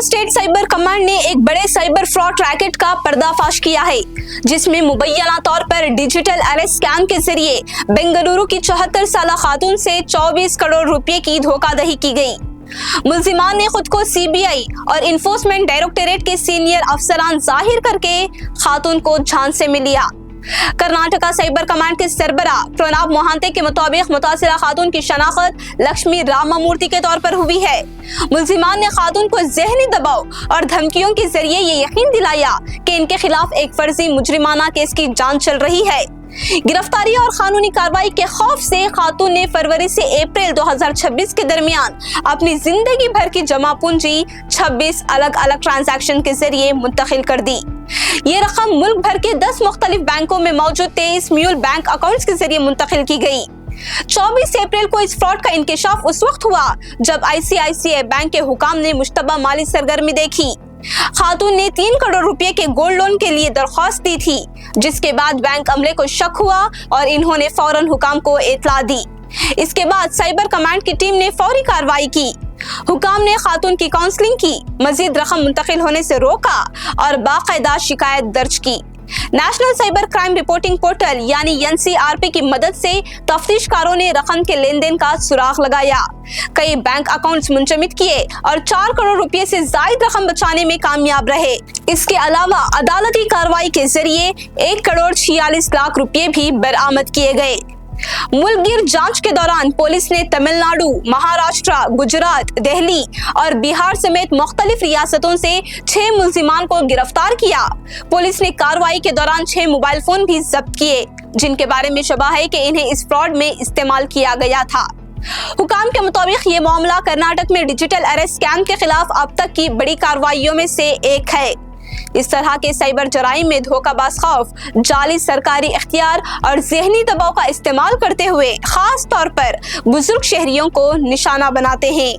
State cyber command ने एक बड़े साइबर फ्रॉड रैकेट का पर्दाफाश किया है, जिसमें मुबैना तौर पर डिजिटल अरेस्ट स्कैम के जरिए बेंगलुरु की 74 साला खातून से 24 करोड़ रुपए की धोखाधड़ी की गई। मुल्जिमान ने खुद को सीबीआई और इन्फोर्समेंट डायरेक्टोरेट के सीनियर अफसरान जाहिर करके खातून को झांसे में लिया। कर्नाटका साइबर कमांड के सरबरा प्रणब मोहांते के मुताबिक मुतासिरा खातून की शनाख्त लक्ष्मी रामामूर्ति के तौर पर हुई है। मुल्जिमान ने खातून को जहनी दबाव और धमकियों के जरिए ये यकीन दिलाया कि इनके खिलाफ एक फर्जी मुजरिमाना केस की जांच चल रही है। गिरफ्तारी और कानूनी कार्रवाई के खौफ से खातून ने फरवरी से अप्रैल 2026 के दरमियान अपनी जिंदगी भर की जमा पूंजी 26 अलग अलग ट्रांजैक्शन के जरिए मुंतकिल कर दी। ये रकम मुल्क भर के 10 मुख्तलिफ बैंकों में मौजूद 23 म्यूल बैंक अकाउंट्स के जरिए मुंतकिल की गई। 24 अप्रैल को इस फ्रॉड का इंकशाफ उस वक्त हुआ जब आईसीआईसीआई बैंक के हुकाम ने मुश्तबा माली सरगर्मी देखी। खातून ने 3 करोड़ रुपए के गोल्ड लोन के लिए दरख्वास्त दी थी, जिसके बाद बैंक अमले को शक हुआ और इन्होंने फौरन हुकाम को इत्तला दी। इसके बाद साइबर कमांड की टीम ने फौरी कार्रवाई की। हुकाम ने खातून की काउंसलिंग की, मजीद रकम मुंतकिल होने से रोका और बाकायदा शिकायत दर्ज की। National cyber crime reporting portal यानी एनसीआरपी की मदद से तफ्तीशकारों ने रकम के लेन देन का सुराग लगाया, कई बैंक अकाउंट्स मुंजमद किए और 4 करोड़ रुपए से जायद रकम बचाने में कामयाब रहे। इसके अलावा अदालती कार्रवाई के जरिए 1 करोड़ 46 लाख रुपए भी बरामद किए गए। मुल्कगिर जांच के दौरान पुलिस ने तमिलनाडु, महाराष्ट्र, गुजरात, दिल्ली और बिहार समेत मुख्तलिफ रियासतों से 6 मुल्जिमान को गिरफ्तार किया। पुलिस ने कार्रवाई के दौरान 6 मोबाइल फोन भी जब्त किए, जिनके बारे में शबा है कि इन्हें इस फ्रॉड में इस्तेमाल किया गया था। हुकाम के मुताबिक ये मामला कर्नाटक में डिजिटल अरेस्ट स्कैम के खिलाफ अब तक की बड़ी कार्रवाइयों में से एक है। इस तरह के साइबर जराइम में धोखाबाज खौफ, जाली सरकारी इख्तियार और ज़हनी दबाव का इस्तेमाल करते हुए खास तौर पर बुजुर्ग शहरियों को निशाना बनाते हैं।